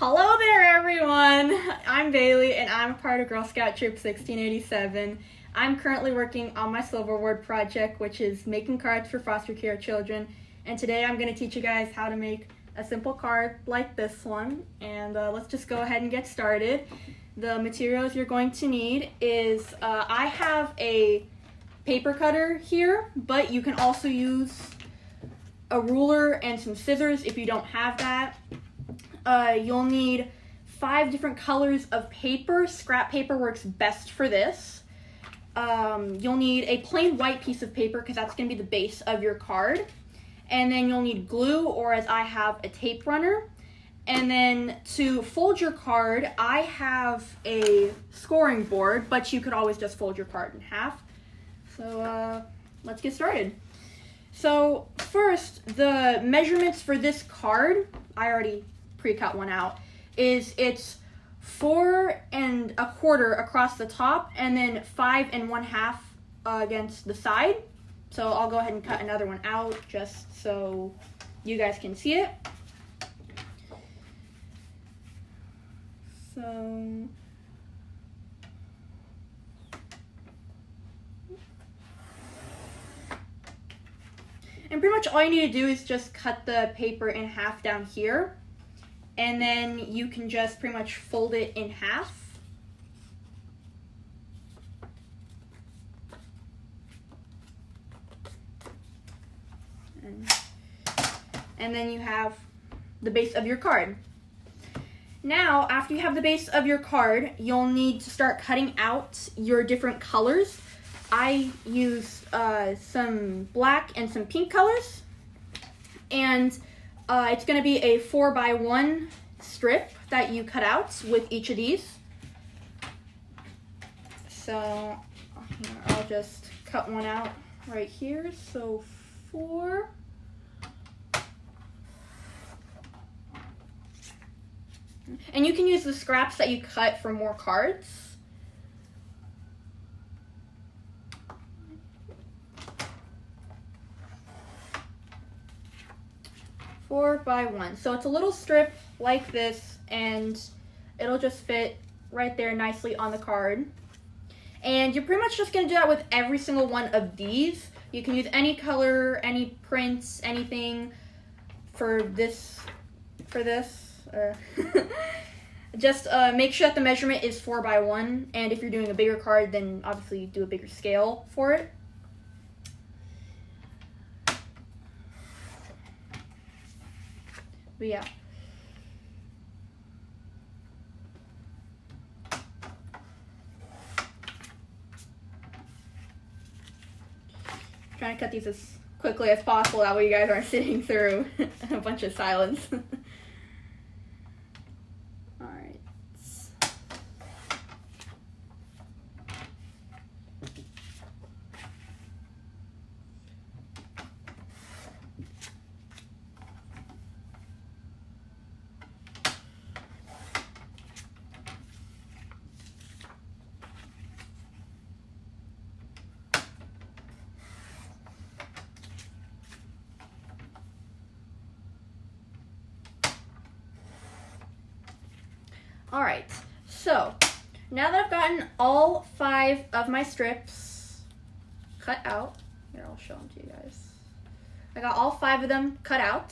Hello there, everyone! I'm Bailey, and I'm part of Girl Scout Troop 1687. I'm currently working on my Silver Award project, which is making cards for foster care children. And today I'm going to teach you guys how to make a simple card like this one. And let's just go ahead and get started. The materials you're going to need is, I have a paper cutter here, but you can also use a ruler and some scissors if you don't have that. You'll need 5 different colors of paper. Scrap paper works best for this. You'll need a plain white piece of paper because that's going to be the base of your card. And then you'll need glue, or as I have, a tape runner. And then to fold your card, I have a scoring board, but you could always just fold your card in half. So let's get started. So first, the measurements for this card, I already pre-cut one out, is it's 4 1/4 across the top and then 5 1/2 against the side. So I'll go ahead and cut another one out just so you guys can see it. So and pretty much all you need to do is just cut the paper in half down here. And then you can just pretty much fold it in half. And then you have the base of your card. Now, after you have the base of your card, you'll need to start cutting out your different colors. I use some black and some pink colors. And it's going to be a 4x1 strip that you cut out with each of these. So I'll just cut one out right here. So 4. And you can use the scraps that you cut for more cards. Four by 1. So it's a little strip like this, and it'll just fit right there nicely on the card. And you're pretty much just going to do that with every single one of these. You can use any color, any prints, anything for this. Just make sure that the measurement is 4x1, and if you're doing a bigger card, then obviously do a bigger scale for it. But yeah. Trying to cut these as quickly as possible, that way you guys aren't sitting through a bunch of silence. Alright. Alright, so now that I've gotten all 5 of my strips cut out, here I'll show them to you guys. I got all 5 of them cut out.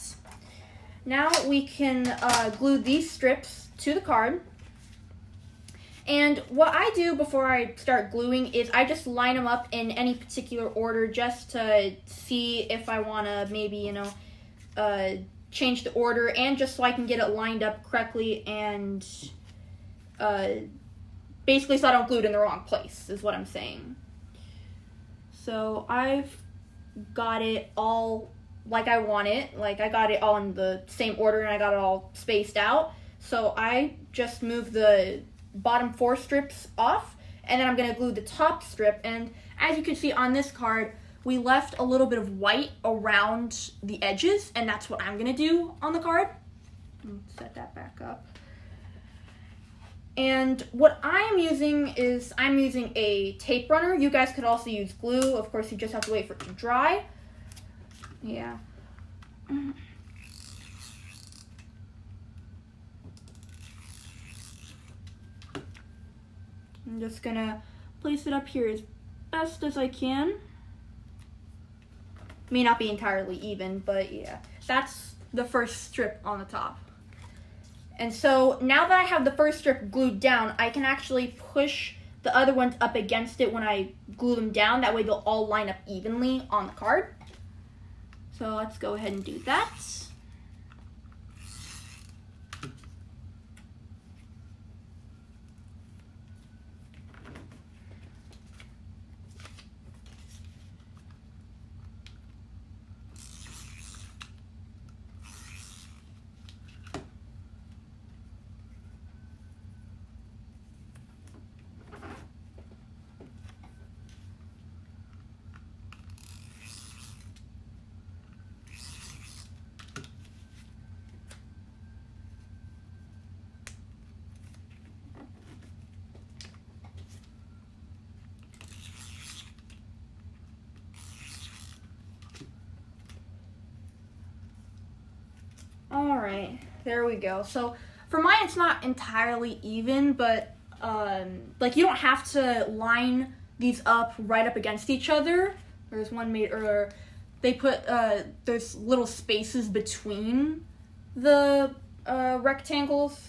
Now we can glue these strips to the card. And what I do before I start gluing is I just line them up in any particular order just to see if I want to maybe, change the order, and just so I can get it lined up correctly and basically so I don't glue it in the wrong place, is what I'm saying. So I've got it all like I want it. Like, I got it all in the same order and I got it all spaced out. So I just move the bottom 4 strips off, and then I'm going to glue the top strip. And as you can see on this card, we left a little bit of white around the edges, and that's what I'm going to do on the card. Set that back up. And what I'm using is, I'm using a tape runner. You guys could also use glue. Of course, you just have to wait for it to dry. Yeah. I'm just gonna place it up here as best as I can. May not be entirely even, but yeah, that's the first strip on the top. And so now that I have the first strip glued down, I can actually push the other ones up against it when I glue them down. That way they'll all line up evenly on the card. So let's go ahead and do that. All right, there we go. So for mine, it's not entirely even, but like you don't have to line these up right up against each other. There's one made, or they put there's little spaces between the rectangles,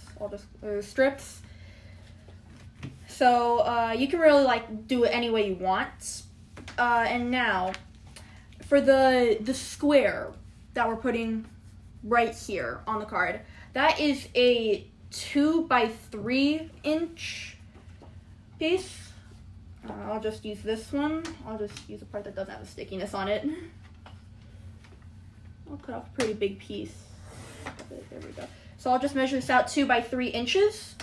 strips. So you can really like do it any way you want. And now for the square that we're putting right here on the card, that is a 2 by 3 inch piece. I'll just use this one. I'll just use a part that doesn't have the stickiness on it. I'll cut off a pretty big piece. There we go. So I'll just measure this out 2 by 3 inches.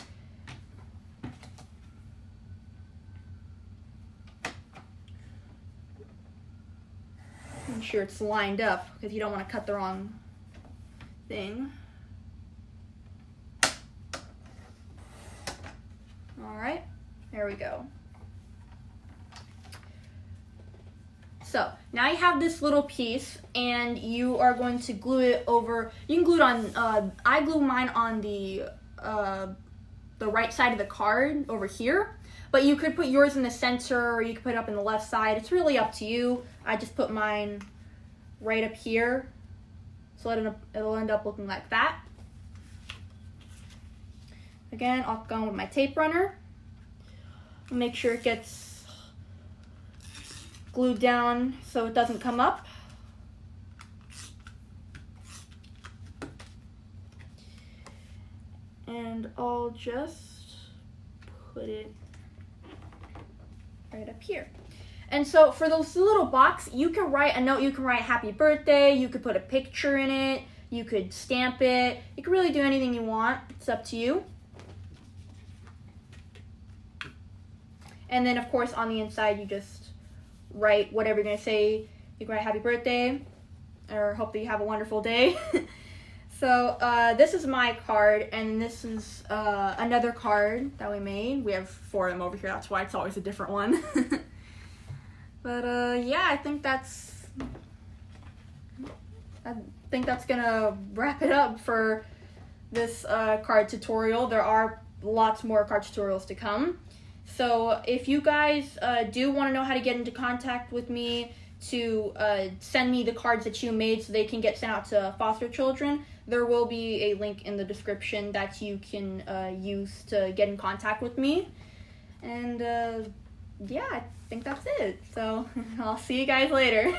Ensure it's lined up because you don't want to cut the wrong thing. All right, there we go. So now you have this little piece, and you are going to glue it over. You can glue it on. I glue mine on the right side of the card over here, but you could put yours in the center, or you could put it up in the left side. It's really up to you. I just put mine right up here, so it'll end up looking like that. Again, I'll go with my tape runner. Make sure it gets glued down so it doesn't come up. And I'll just put it right up here. And so for those little box, you can write a note. You can write happy birthday. You could put a picture in it. You could stamp it. You can really do anything you want. It's up to you. And then, of course, on the inside, you just write whatever you're going to say. You can write happy birthday or hope that you have a wonderful day. So this is my card, and this is another card that we made. We have 4 of them over here. That's why it's always a different one. But yeah, I think that's gonna wrap it up for this card tutorial. There are lots more card tutorials to come. So if you guys do want to know how to get into contact with me to send me the cards that you made so they can get sent out to foster children, there will be a link in the description that you can use to get in contact with me. And yeah, I think that's it. So I'll see you guys later.